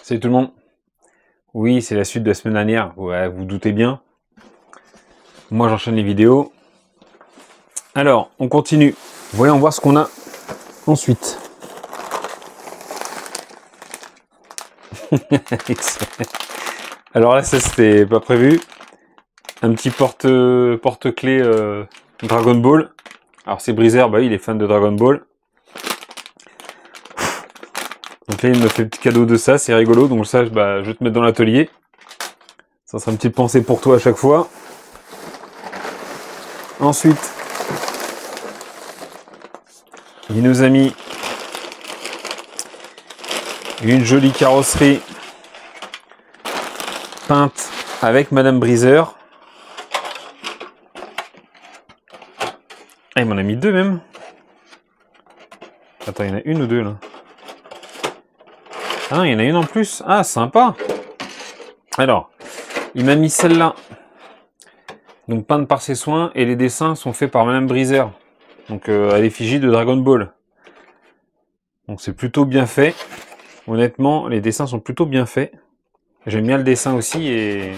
Salut tout le monde. Oui, c'est la suite de la semaine dernière. Ouais, vous doutez bien. Moi, j'enchaîne les vidéos. Alors, on continue. Voyons voir ce qu'on a ensuite. Alors là, ça c'était pas prévu. Un petit porte-clés Dragon Ball. Alors c'est Breezer, bah il est fan de Dragon Ball. Donc là, il me fait un petit cadeau de ça, c'est rigolo. Donc ça, bah, je vais te mettre dans l'atelier. Ça sera une petite pensée pour toi à chaque fois. Ensuite, il nous a mis une jolie carrosserie peinte avec Madame Breezer. Ah, il m'en a mis deux même. Attends, il y en a une ou deux là? Ah non, il y en a une en plus. Ah, sympa. Alors, il m'a mis celle-là. Donc peinte par ses soins et les dessins sont faits par Madame Breezer. Donc à l'effigie de Dragon Ball. Donc c'est plutôt bien fait. Honnêtement, les dessins sont plutôt bien faits. J'aime bien le dessin aussi et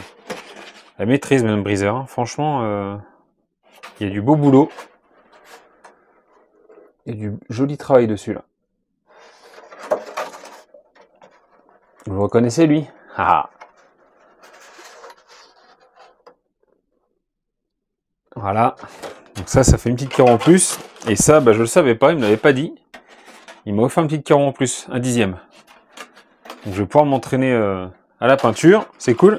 la maîtrise Madame Breezer. Hein. Franchement, il y a du beau boulot. Il y a du joli travail dessus là. Vous le reconnaissez lui? Ah. Voilà. Donc ça fait une petite carreau en plus. Et ça, bah, je le savais pas, il me l'avait pas dit. Il m'a offert une petite carreau en plus, un 10e. Donc je vais pouvoir m'entraîner à la peinture. C'est cool.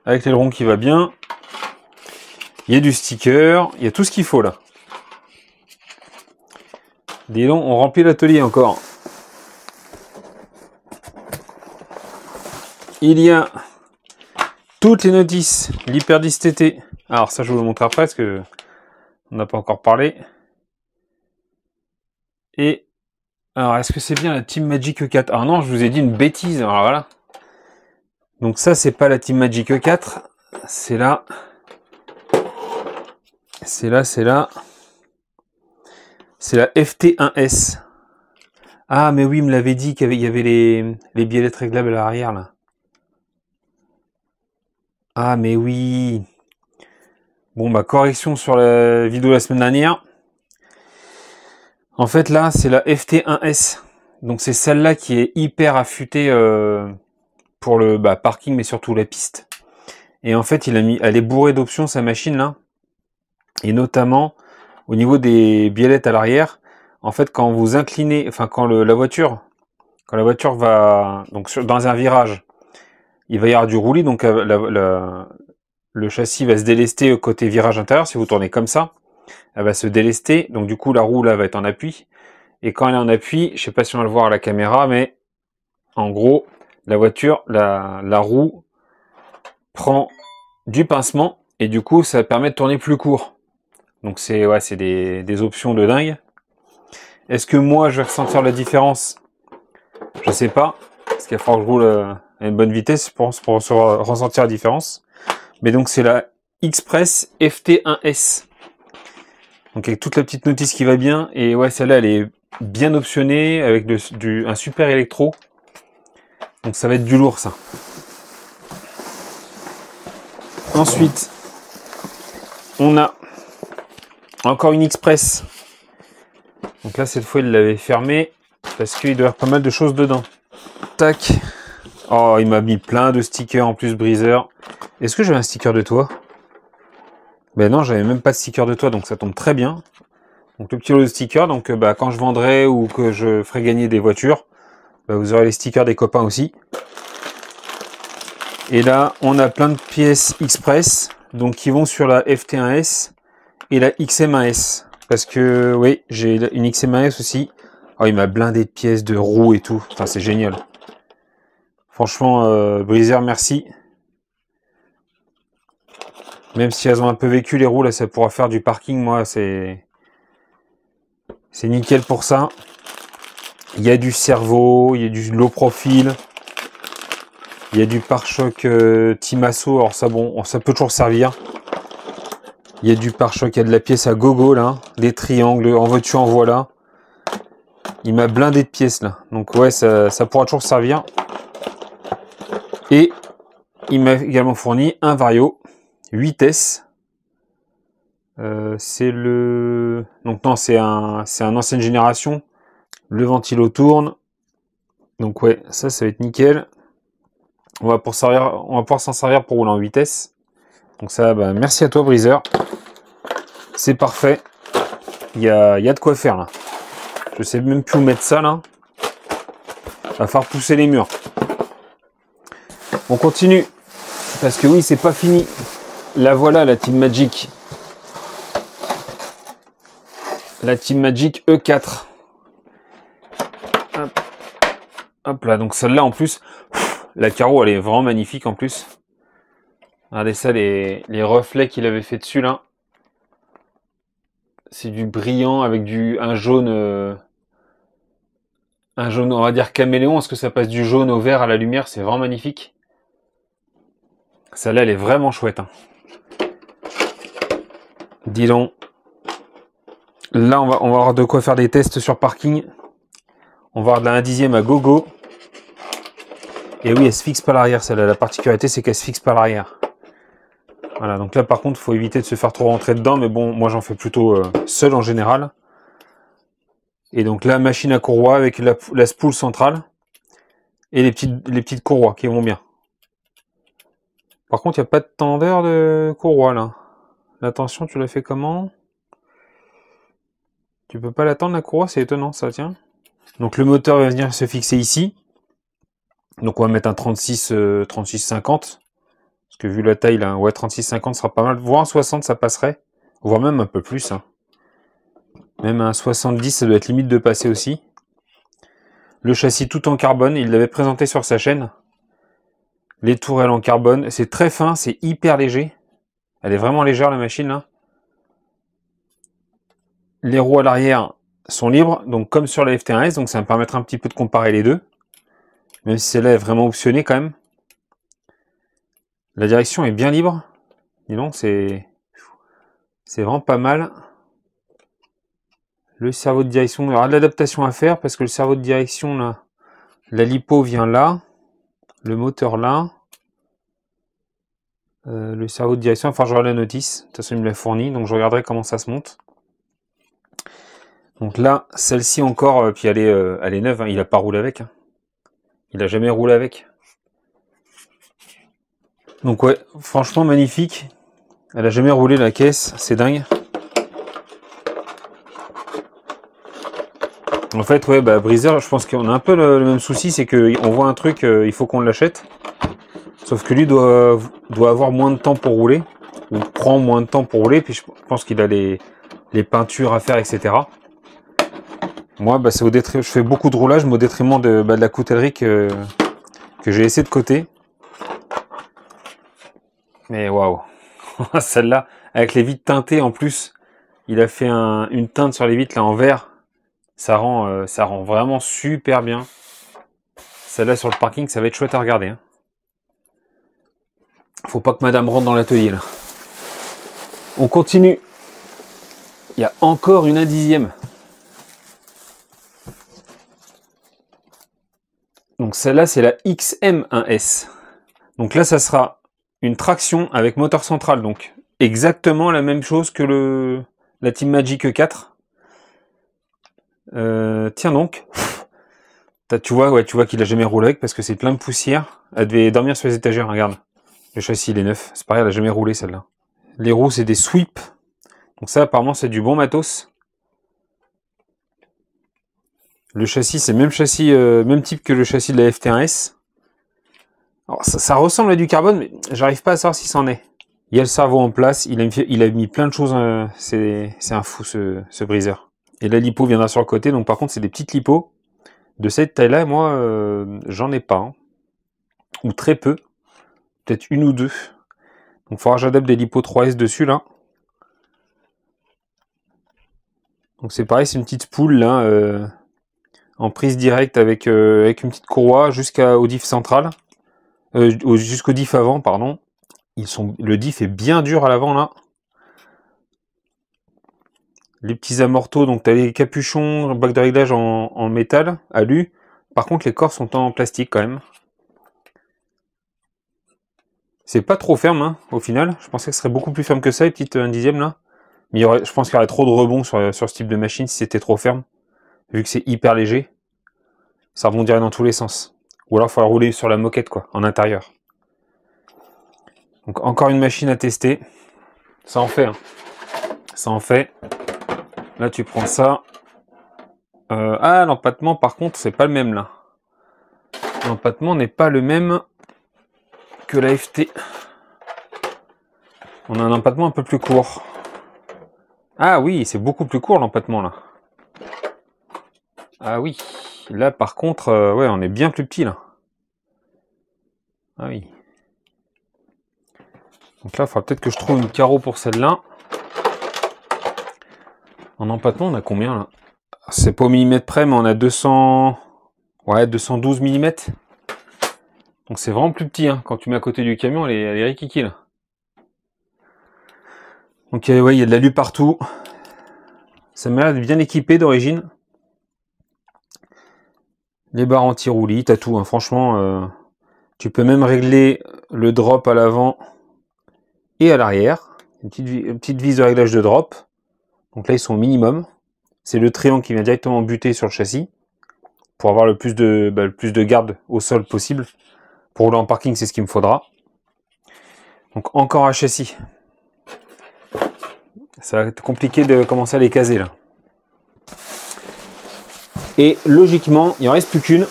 Avec l'aileron qui va bien. Il y a du sticker. Il y a tout ce qu'il faut là. Dis donc, on remplit l'atelier encore. Il y a toutes les notices, l'Hyper 10 TT. Alors ça, je vais vous le montrer après parce que on n'a pas encore parlé. Et alors, est-ce que c'est bien la Team Magic E4? Ah non, je vous ai dit une bêtise. Alors voilà. Donc ça, c'est pas la Team Magic E4. C'est là. C'est là. C'est la FT1S. Ah, mais oui, il me l'avait dit qu'il y avait les biellettes réglables à l'arrière là. Ah, mais oui. Bon, bah, correction sur la vidéo de la semaine dernière. En fait, là, c'est la FT1S. Donc, c'est celle-là qui est hyper affûtée pour le parking, mais surtout la piste. Et en fait, elle est bourrée d'options, sa machine, là. Et notamment, au niveau des biellettes à l'arrière, en fait, quand vous inclinez, enfin, quand la voiture va, donc, dans un virage, il va y avoir du roulis, donc le châssis va se délester côté virage intérieur. Si vous tournez comme ça, elle va se délester. Donc du coup, la roue là va être en appui. Et quand elle est en appui, je sais pas si on va le voir à la caméra, mais en gros, la voiture, la roue prend du pincement et du coup, ça permet de tourner plus court. Donc c'est des options de dingue. Est-ce que moi, je vais ressentir la différence? Je sais pas, parce qu'il va falloir que je roule à une bonne vitesse pour ressentir la différence. Mais donc c'est la Express FT1S. Donc avec toute la petite notice qui va bien. Et ouais, celle-là, elle est bien optionnée avec un super électro. Donc ça va être du lourd, ça. Ensuite, on a encore une Express. Donc là, cette fois, il l'avait fermée parce qu'il doit y avoir pas mal de choses dedans. Tac. Oh, il m'a mis plein de stickers en plus, Breezer. Est-ce que j'avais un sticker de toi? Ben non, j'avais même pas de sticker de toi, donc ça tombe très bien. Donc le petit lot de stickers, donc quand je vendrai ou que je ferai gagner des voitures, vous aurez les stickers des copains aussi. Et là, on a plein de pièces Express, donc qui vont sur la FT1S et la XM1S. Parce que, oui, j'ai une XM1S aussi. Oh, il m'a blindé de pièces, de roues et tout. Enfin, c'est génial. Franchement, Breezer, merci. Même si elles ont un peu vécu les roues, là, ça pourra faire du parking. Moi, c'est nickel pour ça. Il y a du servo, il y a du low profil. Il y a du pare-choc Timasso. Alors ça, bon, ça peut toujours servir. Il y a du pare-choc, il y a de la pièce à gogo, là. Des triangles, en veux-tu, en voilà. Il m'a blindé de pièces, là. Donc ouais, ça pourra toujours servir. Et il m'a également fourni un Vario 8S. C'est le... Donc non, c'est un ancienne génération. Le ventilo tourne. Donc ouais, ça va être nickel. On va pouvoir s'en servir pour rouler en vitesse. Donc ça, bah, merci à toi Breezer. C'est parfait. Il y a de quoi faire là. Je sais même plus où mettre ça là. Va falloir pousser les murs. On continue. Parce que oui, c'est pas fini. La voilà, la Team Magic. La Team Magic E4. Hop, hop là, donc celle-là en plus, la carreau elle est vraiment magnifique en plus. Regardez ça, les reflets qu'il avait fait dessus là. C'est du brillant avec un jaune, on va dire caméléon, parce que ça passe du jaune au vert à la lumière, c'est vraiment magnifique. Celle-là elle est vraiment chouette. Hein. Dis donc. Là on va avoir de quoi faire des tests sur parking. On va avoir de la 1/10 à gogo. Et oui, elle se fixe pas l'arrière, celle-là. La particularité, c'est qu'elle se fixe pas l'arrière. Voilà, donc là, par contre, il faut éviter de se faire trop rentrer dedans. Mais bon, moi, j'en fais plutôt seul en général. Et donc là, machine à courroie avec la spool centrale. Et les petites courroies qui vont bien. Par contre, il n'y a pas de tendeur de courroie, là. La tension, tu l'as fait comment? Tu peux pas l'attendre, la courroie? C'est étonnant, ça, tiens. Donc le moteur va venir se fixer ici. Donc on va mettre un 36-50. Parce que vu la taille là, ouais 36-50 sera pas mal. Voire un 60 ça passerait. Voire même un peu plus. Hein. Même un 70 ça doit être limite de passer aussi. Le châssis tout en carbone, il l'avait présenté sur sa chaîne. Les tourelles en carbone, c'est très fin, c'est hyper léger. Elle est vraiment légère la machine là. Les roues à l'arrière sont libres, donc comme sur la FT1S, donc ça va me permettre un petit peu de comparer les deux. Même si celle-là est vraiment optionnée quand même. La direction est bien libre. Dis donc, c'est vraiment pas mal. Le cerveau de direction, il y aura de l'adaptation à faire parce que le cerveau de direction, là, la lipo vient là. Le moteur là. Le cerveau de direction, enfin, je regarde la notice. De toute façon, il me l'a fourni, donc je regarderai comment ça se monte. Donc là, celle-ci encore, puis elle est neuve, hein, il n'a pas roulé avec. Hein. Il n'a jamais roulé avec. Donc ouais, franchement magnifique. Elle a jamais roulé la caisse, c'est dingue. En fait, ouais, bah Breezer, je pense qu'on a un peu le même souci, c'est qu'on voit un truc, il faut qu'on l'achète. Sauf que lui doit avoir moins de temps pour rouler, ou prend moins de temps pour rouler, puis je pense qu'il a les peintures à faire, etc. Moi, bah, c'est je fais beaucoup de roulage, mais au détriment de la coutellerie que j'ai laissé de côté. Mais waouh, celle-là, avec les vitres teintées en plus, il a fait une teinte sur les vitres là en vert. Ça rend vraiment super bien. Celle-là sur le parking, ça va être chouette à regarder. Hein. Faut pas que madame rentre dans l'atelier là. On continue. Il y a encore une 1/10. Donc celle-là, c'est la XM1S. Donc là, ça sera une traction avec moteur central. Donc exactement la même chose que la Team Magic E4. Tiens donc. Tu vois, ouais, tu vois qu'il a jamais roulé avec parce que c'est plein de poussière. Elle devait dormir sur les étagères, regarde. Le châssis, il est neuf. C'est pareil, elle a jamais roulé celle-là. Les roues, c'est des sweeps. Donc ça, apparemment, c'est du bon matos. Le châssis, c'est le même châssis, même type que le châssis de la FT1S. Alors, ça ressemble à du carbone, mais j'arrive pas à savoir si c'en est. Il y a le cerveau en place. Il a mis plein de choses. C'est un fou, ce Breezer. Et la lipo viendra sur le côté. Donc par contre, c'est des petites lipos. De cette taille-là, moi, j'en ai pas. Hein. Ou très peu. Peut-être une ou deux. Donc il faudra que j'adapte des lipos 3S dessus, là. Donc c'est pareil, c'est une petite spool, là, en prise directe avec une petite courroie jusqu'au diff central. Jusqu'au diff avant, pardon. Le diff est bien dur à l'avant, là. Les petits amortos, donc tu as les capuchons, bac de réglage en métal, alu. Par contre, les corps sont en plastique quand même. C'est pas trop ferme, hein, au final. Je pensais que ce serait beaucoup plus ferme que ça, les petites 1/10 là. Mais je pense qu'il y aurait trop de rebond sur ce type de machine si c'était trop ferme. Vu que c'est hyper léger, ça rebondirait dans tous les sens. Ou alors il faudra rouler sur la moquette, quoi, en intérieur. Donc encore une machine à tester. Ça en fait, hein. Ça en fait. Là tu prends ça. Ah, l'empattement par contre c'est pas le même là. L'empattement n'est pas le même que la FT. On a un empattement un peu plus court. Ah oui, c'est beaucoup plus court l'empattement là. Ah oui, là par contre, ouais, on est bien plus petit là. Ah oui. Donc là, il faudra peut-être que je trouve une carreau pour celle-là. En empattement, on a combien là? C'est pas au millimètre près, mais on a 200... Ouais, 212 mm. Donc c'est vraiment plus petit, hein. Quand tu mets à côté du camion, elle est rikiki là. Donc ouais, il y a de l'alu partout. Ça m'a l'air bien équipé d'origine. Les barres anti-roulis, t'as tout, hein. Franchement, tu peux même régler le drop à l'avant et à l'arrière. Une petite vis de réglage de drop. Donc là, ils sont au minimum. C'est le triangle qui vient directement buter sur le châssis pour avoir le plus de garde au sol possible. Pour rouler en parking, c'est ce qu'il me faudra. Donc encore un châssis. Ça va être compliqué de commencer à les caser là. Et logiquement, il en reste plus qu'une.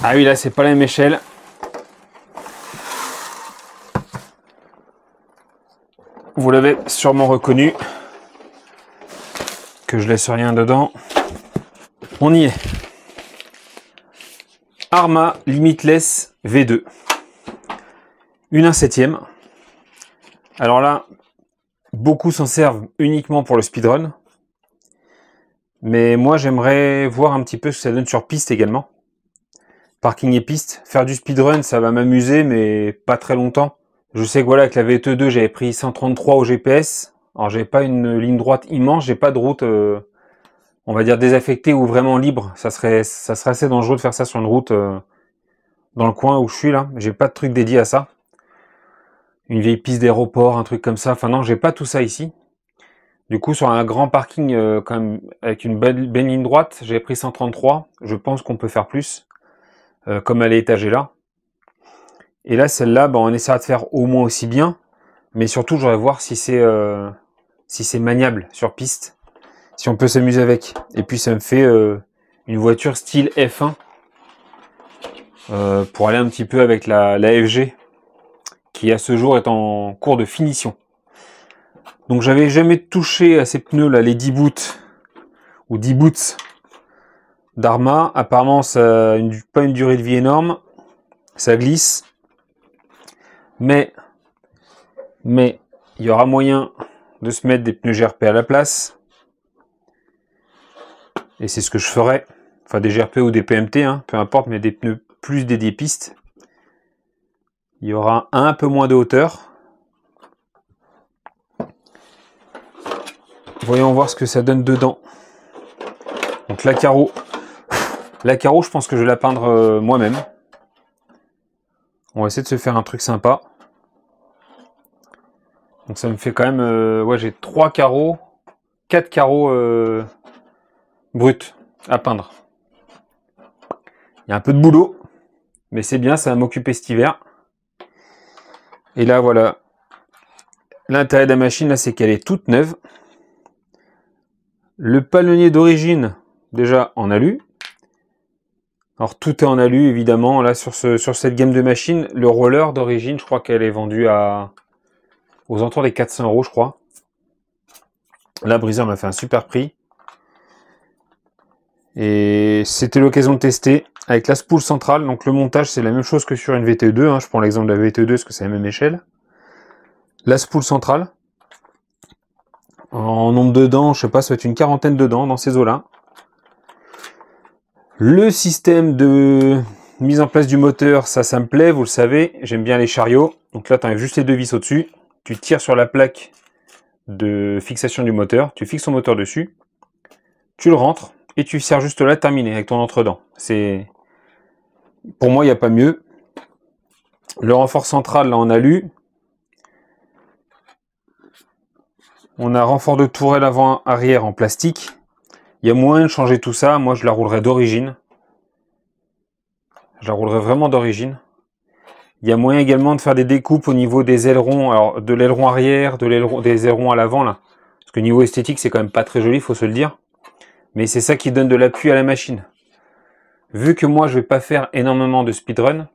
Ah oui, là, c'est pas la même échelle. Vous l'avez sûrement reconnu. Que je laisse rien dedans. On y est. Arrma Limitless V2. Une 1/7. Alors là, beaucoup s'en servent uniquement pour le speedrun. Mais moi, j'aimerais voir un petit peu ce que ça donne sur piste également. Parking et piste. Faire du speedrun, ça va m'amuser, mais pas très longtemps. Je sais que voilà, avec la VTE2, j'avais pris 133 au GPS. Alors, j'avais pas une ligne droite immense, j'ai pas de route, on va dire, désaffectée ou vraiment libre. Ça serait assez dangereux de faire ça sur une route dans le coin où je suis là. J'ai pas de truc dédié à ça. Une vieille piste d'aéroport, un truc comme ça. Enfin non, j'ai pas tout ça ici. Du coup, sur un grand parking quand même avec une belle ligne droite, j'ai pris 133. Je pense qu'on peut faire plus, comme elle est étagée là. Et là, celle-là, on essaiera de faire au moins aussi bien. Mais surtout, j'aurais voir si c'est maniable sur piste. Si on peut s'amuser avec. Et puis, ça me fait une voiture style F1. Pour aller un petit peu avec la FG. Qui, à ce jour, est en cours de finition. Donc, j'avais jamais touché à ces pneus là, les 10 boots. Ou 10 boots d'Arrma. Apparemment, ça n'a pas une durée de vie énorme. Ça glisse. Mais il y aura moyen de se mettre des pneus GRP à la place. Et c'est ce que je ferai. Enfin, des GRP ou des PMT, hein, peu importe, mais des pneus plus dédiés piste. Il y aura un peu moins de hauteur. Voyons voir ce que ça donne dedans. Donc la carreau, je pense que je vais la peindre moi-même. On va essayer de se faire un truc sympa. Donc ça me fait quand même... ouais, j'ai 3 carreaux, 4 carreaux bruts à peindre. Il y a un peu de boulot, mais c'est bien, ça va m'occuper cet hiver. Et là, voilà. L'intérêt de la machine, là, c'est qu'elle est toute neuve. Le palonnier d'origine, déjà en alu. Alors tout est en alu, évidemment. Là, sur cette gamme de machines, le roller d'origine, je crois qu'elle est vendue aux alentours des 400 €, je crois. Là, Breezer m'a fait un super prix. Et c'était l'occasion de tester avec la spool centrale. Donc le montage, c'est la même chose que sur une VTE2. Hein. Je prends l'exemple de la VTE2 parce que c'est la même échelle. La spool centrale. En nombre de dents, je sais pas, ça va être une quarantaine de dents dans ces eaux-là. Le système de mise en place du moteur, ça me plaît, vous le savez. J'aime bien les chariots. Donc là, tu enlèves juste les 2 vis au-dessus. Tu tires sur la plaque de fixation du moteur. Tu fixes ton moteur dessus. Tu le rentres. Et tu serres juste là, terminé, avec ton entre-dents. Pour moi, il n'y a pas mieux. Le renfort central, là, en alu. On a renfort de tourelle avant-arrière en plastique. Il y a moyen de changer tout ça. Moi, je la roulerai d'origine. Je la roulerai vraiment d'origine. Il y a moyen également de faire des découpes au niveau des ailerons. Alors, de l'aileron arrière, des ailerons à l'avant, là. Parce que niveau esthétique, c'est quand même pas très joli, faut se le dire. Mais c'est ça qui donne de l'appui à la machine. Vu que moi, je vais pas faire énormément de speedrun,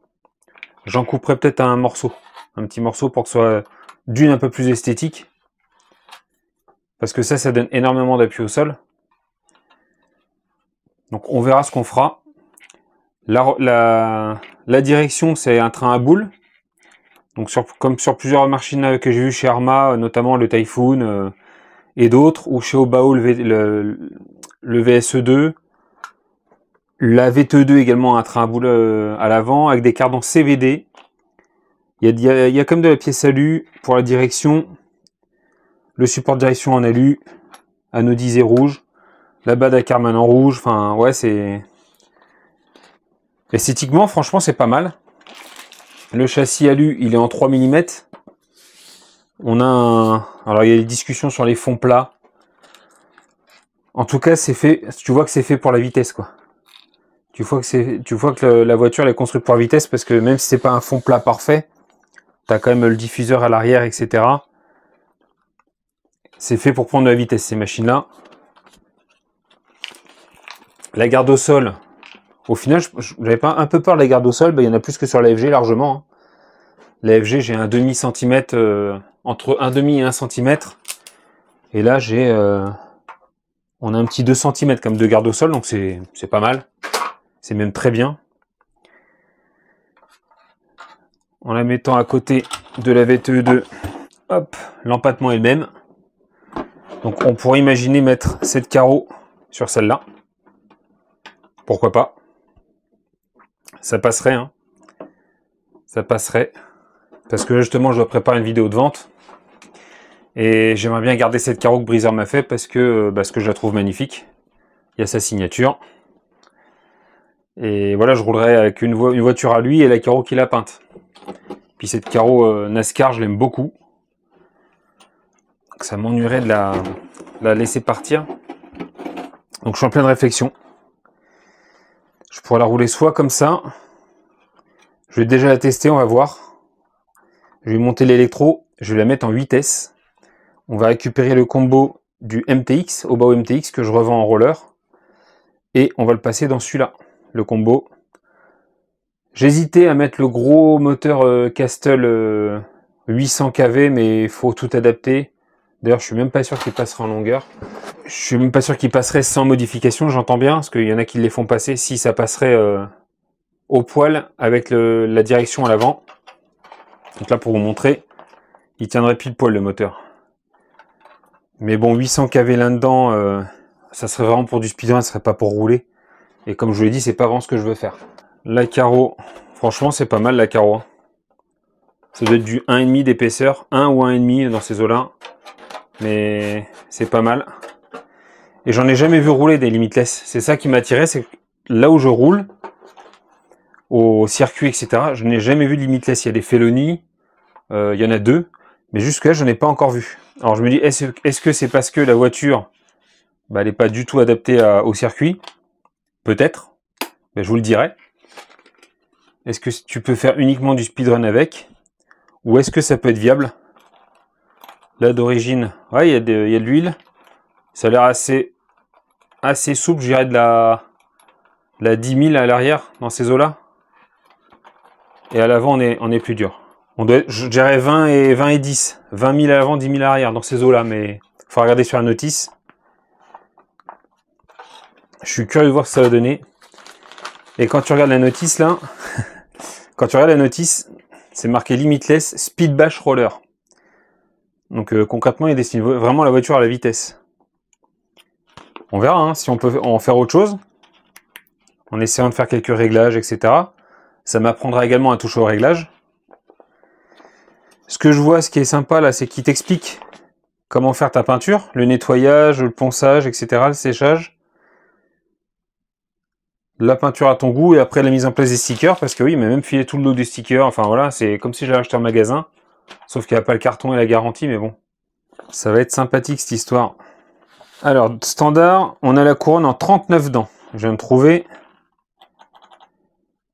j'en couperai peut-être un morceau. Un petit morceau pour que ce soit d'une un peu plus esthétique. Parce que ça donne énormément d'appui au sol. Donc on verra ce qu'on fera. La direction, c'est un train à boules. Donc comme sur plusieurs machines que j'ai vues chez Arma, notamment le Typhoon et d'autres, ou chez Obao le VSE2. La VTE2 également, un train à boules à l'avant, avec des cardans CVD. Il y a comme de la pièce alu pour la direction. Le support de direction en alu, anodisé rouge. La bade à Karman en rouge. Enfin, ouais, c'est... Esthétiquement, franchement, c'est pas mal. Le châssis alu, il est en 3 mm. On a un... Alors, il y a des discussions sur les fonds plats. En tout cas, c'est fait... Tu vois que c'est fait pour la vitesse, quoi. Tu vois que la voiture elle est construite pour la vitesse, parce que même si c'est pas un fond plat parfait, t'as quand même le diffuseur à l'arrière, etc. C'est fait pour prendre de la vitesse, ces machines-là. La garde au sol, au final, j'avais pas un peu peur de la garde au sol, il y en a plus que sur la FG, largement. Hein. La FG, j'ai un demi-centimètre, entre un demi et 1 centimètre. Et là, on a un petit 2 cm comme de garde au sol, donc c'est pas mal. C'est même très bien. En la mettant à côté de la VTE2, hop, l'empattement est le même. Donc on pourrait imaginer mettre 7 carreaux sur celle-là. Pourquoi pas? Ça passerait, hein. Ça passerait. Parce que justement, je dois préparer une vidéo de vente. Et j'aimerais bien garder cette carreau que Breezer m'a fait parce que je la trouve magnifique. Il y a sa signature. Et voilà, je roulerai avec une voiture à lui et la carreau qu'il a peinte. Puis cette carreau NASCAR, je l'aime beaucoup. Donc ça m'ennuierait de la laisser partir. Donc je suis en pleine réflexion. Je pourrais la rouler soit comme ça. Je vais déjà la tester, on va voir. Je vais monter l'électro, je vais la mettre en 8S. On va récupérer le combo du MTX, Obao MTX, que je revends en roller. Et on va le passer dans celui-là, le combo. J'hésitais à mettre le gros moteur Castle 800 kV, mais il faut tout adapter. D'ailleurs, je suis même pas sûr qu'il passera en longueur. Je suis même pas sûr qu'il passerait sans modification, j'entends bien, parce qu'il y en a qui les font passer si ça passerait au poil avec la direction à l'avant. Donc là, pour vous montrer, il tiendrait pile poil le moteur. Mais bon, 800 kV là-dedans, ça serait vraiment pour du speedrun, ça serait pas pour rouler. Et comme je vous l'ai dit, c'est pas vraiment ce que je veux faire. La carreau, franchement, c'est pas mal la carreau. Ça doit être du 1,5 d'épaisseur, 1 ou 1,5 dans ces eaux-là. Mais c'est pas mal. Et j'en ai jamais vu rouler des limitless. C'est ça qui m'attirait, c'est que là où je roule, au circuit, etc., je n'ai jamais vu de limitless. Il y a des Felony, il y en a 2, mais jusque-là, je n'ai pas encore vu. Alors je me dis, est-ce que c'est parce que la voiture, elle n'est pas du tout adaptée au circuit? Peut-être, je vous le dirai. Est-ce que tu peux faire uniquement du speedrun avec? Ou est-ce que ça peut être viable? Là, d'origine, ouais, il y a de l'huile. Ça a l'air assez souple, je dirais de la 10 000 à l'arrière, dans ces eaux-là. Et à l'avant, on est plus dur. On doit être, je dirais 20 et 10. 20 000 à l'avant, 10 000 à l'arrière, dans ces eaux-là. Mais il faut regarder sur la notice. Je suis curieux de voir ce que ça va donner. Et quand tu regardes la notice, là, quand tu regardes la notice, c'est marqué Limitless Speed Bash Roller. Donc concrètement, il destine vraiment la voiture à la vitesse. On verra hein, si on peut en faire autre chose. En essayant de faire quelques réglages, etc. Ça m'apprendra également à toucher au réglage. Ce que je vois, ce qui est sympa là, c'est qu'il t'explique comment faire ta peinture, le nettoyage, le ponçage, etc., le séchage. la peinture à ton goût et après la mise en place des stickers, parce que oui, il m'a même filé tout le lot des stickers, enfin voilà, c'est comme si j'avais acheté un magasin, sauf qu'il n'y a pas le carton et la garantie, mais bon. Ça va être sympathique cette histoire. Alors, standard, on a la couronne en 39 dents. Je viens de trouver.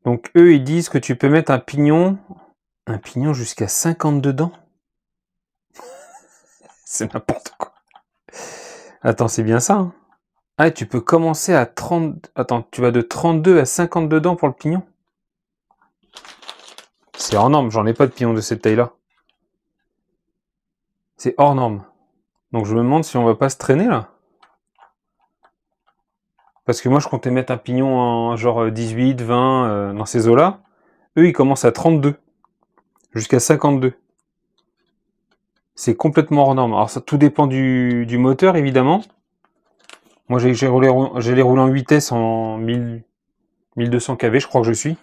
Donc eux, ils disent que tu peux mettre un pignon jusqu'à 52 dents. C'est n'importe quoi. Attends, c'est bien ça, hein? Ah, tu peux commencer à 30... Attends, tu vas de 32 à 52 dents pour le pignon? C'est hors norme, j'en ai pas de pignon de cette taille-là. C'est hors norme. Donc je me demande si on va pas se traîner, là. Parce que moi, je comptais mettre un pignon en genre 18, 20, dans ces eaux-là. Eux, ils commencent à 32. Jusqu'à 52. C'est complètement hors norme. Alors ça, tout dépend du moteur, évidemment. Moi, j'ai les roulé en 8S en 1200 kV, je crois que je suis.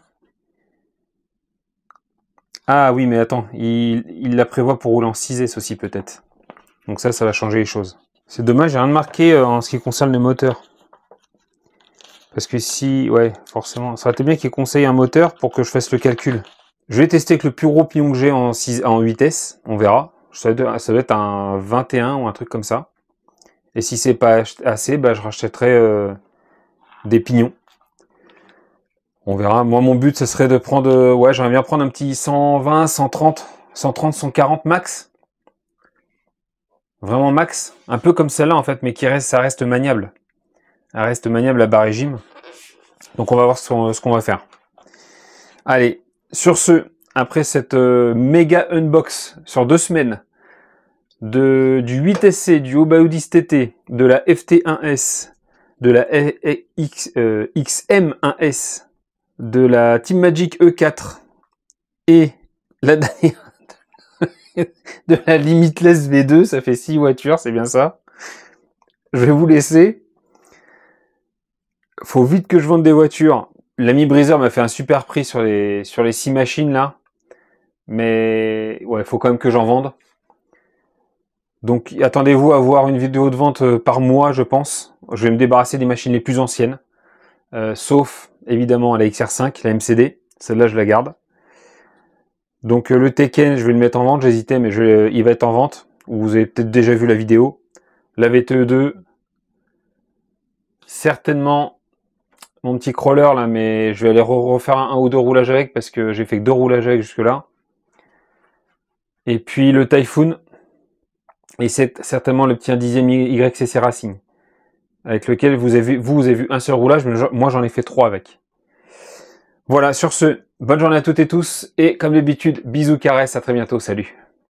Ah oui, mais attends, il la prévoit pour rouler en 6S aussi, peut-être. Donc ça va changer les choses. C'est dommage, j'ai rien de marqué en ce qui concerne le moteur. Parce que si, ouais, forcément, ça aurait été bien qu'il conseille un moteur pour que je fasse le calcul. Je vais tester avec le plus gros pignon que j'ai en 8S, on verra. Ça doit être un 21 ou un truc comme ça. Et si c'est pas assez, bah, je rachèterai des pignons. On verra. Moi, mon but, ce serait de prendre... ouais, j'aimerais bien prendre un petit 120, 130, 130, 140 max. Vraiment max. Un peu comme celle-là, en fait, mais ça reste maniable. Elle reste maniable à bas régime. Donc, on va voir ce qu'on va faire. Allez, sur ce, après cette méga unbox sur 2 semaines, du 8SC, du Obaudis TT, de la FT1S, de la XM1S, de la Team Magic E4 et la dernière de la Limitless V2, ça fait 6 voitures, c'est bien ça. Je vais vous laisser. Faut vite que je vende des voitures. L'ami Breezer m'a fait un super prix sur les 6 machines là. Mais ouais, faut quand même que j'en vende. Donc attendez-vous à voir une vidéo de vente par mois, je pense. Je vais me débarrasser des machines les plus anciennes. Sauf évidemment la XR5, la MCD. Celle-là, je la garde. Donc le Tekken, je vais le mettre en vente. J'hésitais, mais il va être en vente. Vous avez peut-être déjà vu la vidéo. La VTE2. Certainement mon petit crawler là, mais je vais aller refaire un ou deux roulages avec parce que j'ai fait que 2 roulages avec jusque-là. Et puis le Typhoon. Et c'est certainement le petit 1/10e YCC Racing. Avec lequel vous avez vu un seul roulage, mais moi j'en ai fait 3 avec. Voilà, sur ce, bonne journée à toutes et tous, et comme d'habitude, bisous, caresses, à très bientôt, salut.